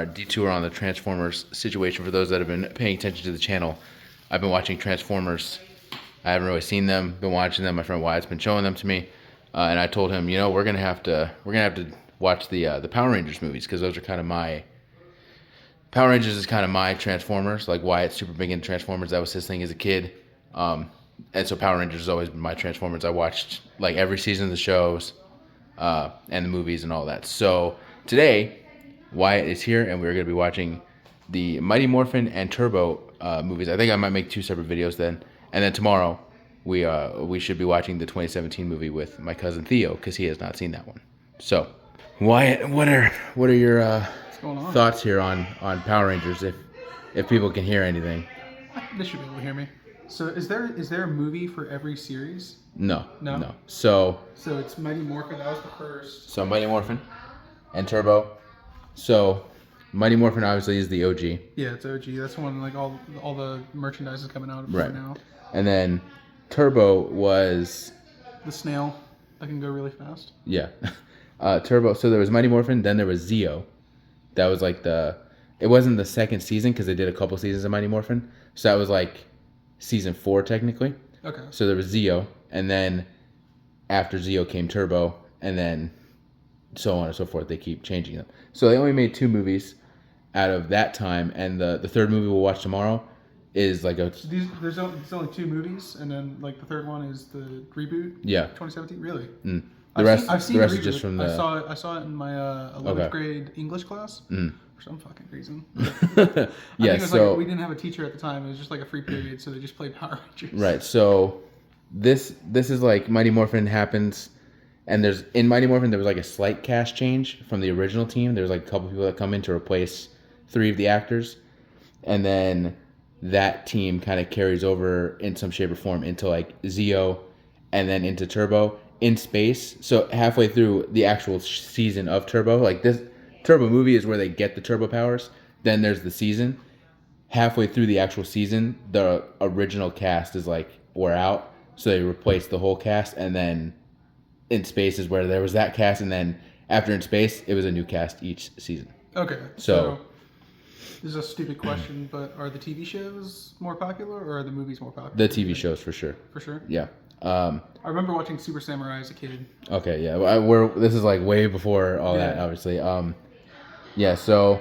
our detour on the Transformers situation. For those that have been paying attention to the channel, I've been watching Transformers. I haven't really seen them. Been watching them. My friend Wyatt's been showing them to me, and I told him, we're gonna have to watch the Power Rangers movies, because those are kind of my Power Rangers is kind of my Transformers. Like, Wyatt's super big into Transformers. That was his thing as a kid. And so Power Rangers has always been my Transformers. I watched like every season of the shows and the movies and all that. So today, Wyatt is here, and we're going to be watching the Mighty Morphin and Turbo movies. I think I might make 2 separate videos then. And then tomorrow, we should be watching the 2017 movie with my cousin Theo, because he has not seen that one. So, Wyatt, what are your thoughts here on Power Rangers, if people can hear anything? They should be able to hear me. So is there a movie for every series? No. So it's Mighty Morphin. That was the first. So Mighty Morphin and Turbo. So Mighty Morphin obviously is the OG. Yeah, it's OG. That's one, like all the merchandise is coming out right now. And then Turbo was the snail that can go really fast. Yeah. Turbo. So there was Mighty Morphin, then there was Zeo. That was like it wasn't the second season, because they did a couple seasons of Mighty Morphin. So that was like season 4 technically. Okay. So there was Zeo, and then after Zeo came Turbo, and then so on and so forth. They keep changing them. So they only made 2 movies out of that time, and the third movie we'll watch tomorrow is like there's only 2 movies, and then like the third one is the reboot. Yeah. 2017. Really? I've seen the rest is just from the. I saw it in my 11th grade English class. For some fucking reason. Yeah, so we didn't have a teacher at the time. It was just like a free period, so they just played Power Rangers. Right. So this is like Mighty Morphin happens, and in Mighty Morphin there was like a slight cast change from the original team. There was like a couple people that come in to replace 3 of the actors, and then that team kind of carries over in some shape or form into like Zeo, and then into Turbo in space. So halfway through the actual season of Turbo, like this Turbo movie is where they get the turbo powers. Then there's the season. Halfway through the actual season, the original cast is like, we're out. So they replaced the whole cast. And then in space is where there was that cast. And then after in space, it was a new cast each season. Okay. So this is a stupid question, but are the TV shows more popular, or are the movies more popular? The TV shows, for sure. For sure? Yeah. I remember watching Super Samurai as a kid. Okay, yeah. This is like way before all that, obviously. Yeah, so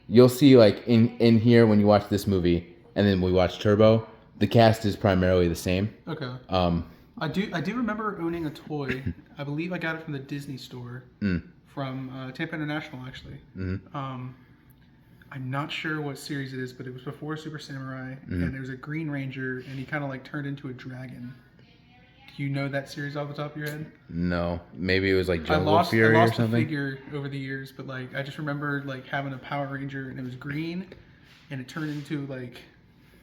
you'll see like in here when you watch this movie, and then we watch Turbo, the cast is primarily the same. Okay. I do remember owning a toy. I believe I got it from the Disney store from Tampa International, actually. I'm not sure what series it is, but it was before Super Samurai, and there was a Green Ranger, and he kind of like turned into a dragon. Do you know that series off the top of your head? No, maybe it was like Jungle Fury or something. I lost the figure over the years, but like I just remember like having a Power Ranger, and it was green, and it turned into like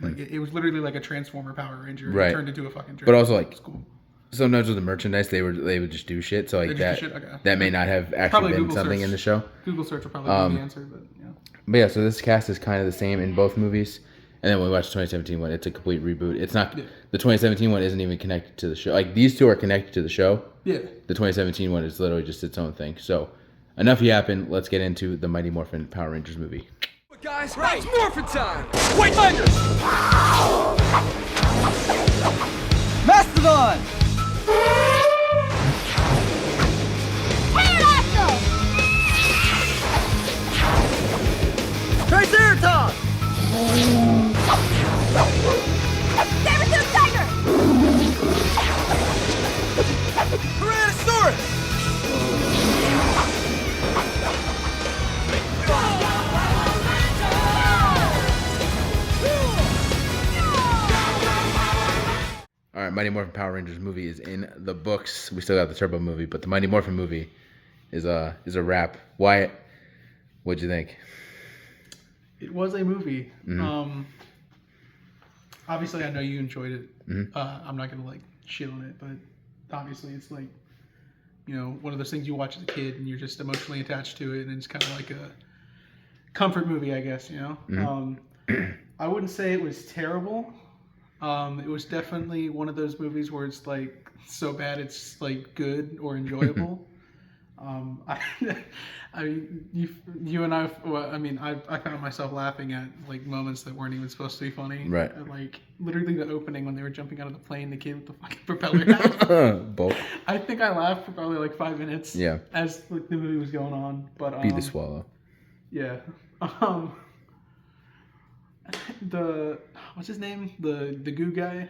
it was literally like a Transformer Power Ranger. And it turned into a fucking dragon. But also like cool. Sometimes with the merchandise, they would just do shit. So like that may not have actually been something in the show. Google search will probably be the answer, but yeah. But yeah, so this cast is kind of the same in both movies. And then when we watch the 2017 one, it's a complete reboot. It's not the 2017 one isn't even connected to the show. Like these 2 are connected to the show. Yeah. The 2017 one is literally just its own thing. So enough yapping. Let's get into the Mighty Morphin Power Rangers movie. But guys, it's Morphin time! White Lighters! Mastodon! Triceratops! Saber-tooth tiger! Tyrannosaurus! All right, Mighty Morphin Power Rangers movie is in the books. We still got the Turbo movie, but the Mighty Morphin movie is a wrap. Wyatt, what'd you think? It was a movie. Obviously, I know you enjoyed it. I'm not gonna like shit on it, but obviously, it's like one of those things you watch as a kid and you're just emotionally attached to it, and it's kind of like a comfort movie, I guess. I wouldn't say it was terrible. It was definitely one of those movies where it's like so bad it's like good or enjoyable. I, I mean, you and I. Well, I mean, I found myself laughing at like moments that weren't even supposed to be funny. Right. And, like literally the opening when they were jumping out of the plane, the kid with the fucking propeller hat. Both. I think I laughed for probably like 5 minutes. Yeah. As like the movie was going on, but Be the swallow. yeah. The what's his name? The goo guy.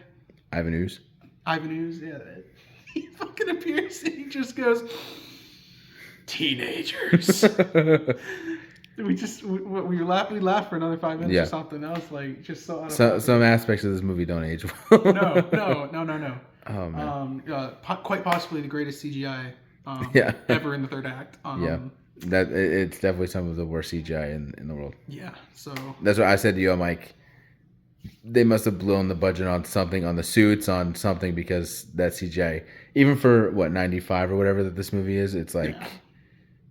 Ivan Ooze. Ivan Ooze. Yeah. He fucking appears and he just goes, teenagers. we laughed for another 5 minutes or something. That was like just so out of some aspects of this movie don't age well. No. Oh man. Quite possibly the greatest CGI ever in the third act. That it's definitely some of the worst CGI in the world. Yeah. So that's what I said to you. I'm like, they must have blown the budget on something, on the suits, on something, because that CGI, even for what 95 or whatever that this movie is, it's like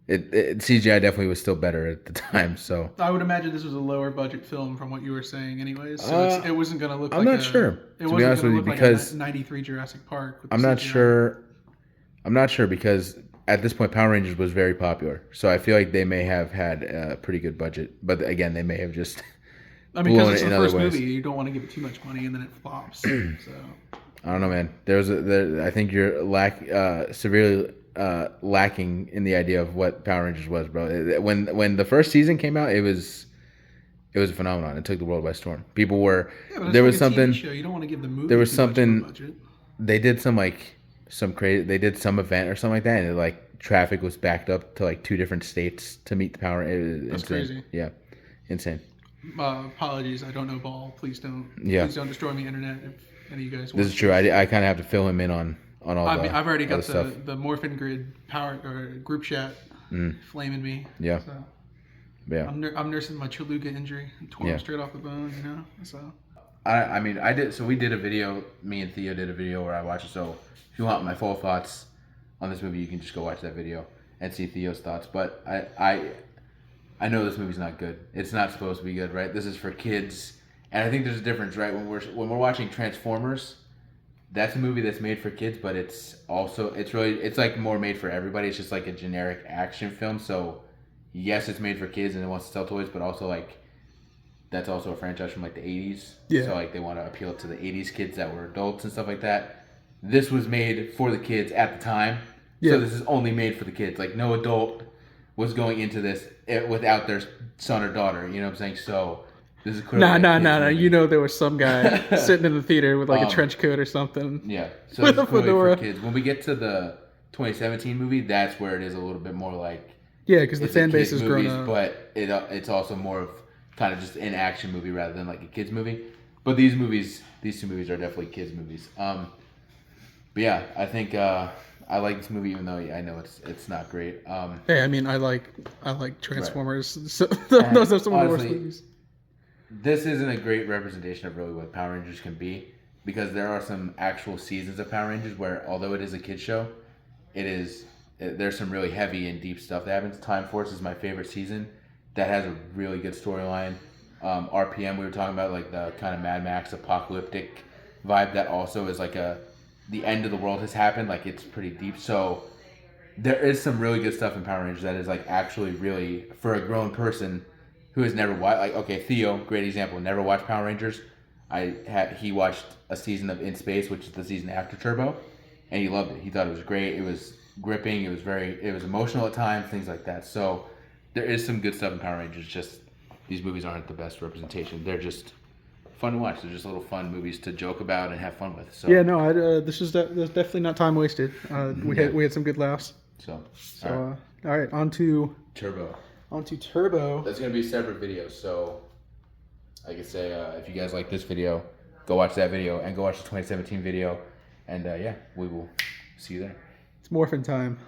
it CGI definitely was still better at the time. So I would imagine this was a lower budget film from what you were saying, anyways. So it wasn't going to look. I'm not sure. It to be honest with you, because like '93 Jurassic Park. I'm not sure. I'm not sure because at this point Power Rangers was very popular, so I feel like they may have had a pretty good budget, but again, they may have just. I mean, because it's the first movie, you don't want to give it too much money and then it flops. So I don't know, man. I think you're severely lacking in the idea of what Power Rangers was, bro. When the first season came out, it was a phenomenon. It took the world by storm. People were there was like something. A TV show. You don't want to give the movie. There was too much something. of a budget. They did some crazy. They did some event or something like that, and like traffic was backed up to like 2 different states to meet the Power. That's insane. crazy. Yeah, insane. Apologies, I don't know ball. Please don't. Yeah. Please don't destroy me, internet. If any of you guys. This is true. I kind of have to fill him in on all. I've already got stuff. the Morphin Grid power or group chat flaming me. Yeah. So Yeah. I'm nursing my Chaluga injury, torn straight off the bone. You know. So. I mean, I did. So we did a video. Me and Theo did a video where I watched it. So if you want my full thoughts on this movie, you can just go watch that video and see Theo's thoughts. But I know this movie's not good. It's not supposed to be good, right? This is for kids, and I think there's a difference, right? When we're watching Transformers, that's a movie that's made for kids, but it's like more made for everybody. It's just like a generic action film. So yes, it's made for kids and it wants to sell toys, but also like that's also a franchise from like the 80s. Yeah. So like they want to appeal to the 80s kids that were adults and stuff like that. This was made for the kids at the time. Yeah. So this is only made for the kids. Like no adult was going into this without their son or daughter. You know what I'm saying? So this is clearly no. You know there was some guy sitting in the theater with like a trench coat or something. Yeah. So with it's a fedora. For kids. When we get to the 2017 movie, that's where it is a little bit more like because the fan base has grown up. But it's also more of kind of just an action movie rather than like a kids movie. But these two movies are definitely kids movies. But yeah, I think I like this movie even though I know it's not great. Hey, I mean I like Transformers. Right. So those are some of the worst movies. This isn't a great representation of really what Power Rangers can be because there are some actual seasons of Power Rangers where although it is a kids show, there's some really heavy and deep stuff that happens. Time Force is my favorite season. That has a really good storyline. RPM, we were talking about like the kind of Mad Max apocalyptic vibe that also is like the end of the world has happened. Like it's pretty deep. So there is some really good stuff in Power Rangers that is like actually really for a grown person who has never watched. Like okay, Theo, great example, never watched Power Rangers. He watched a season of In Space, which is the season after Turbo, and he loved it. He thought it was great. It was gripping. It was emotional at times, things like that. So there is some good stuff in Power Rangers. Just these movies aren't the best representation. They're just fun to watch. They're just little fun movies to joke about and have fun with. So yeah, no, this was definitely not time wasted. We had some good laughs. So all right, on to Turbo. That's gonna be a separate video. So like I say, if you guys like this video, go watch that video and go watch the 2017 video, and we will see you there. It's morphin' time.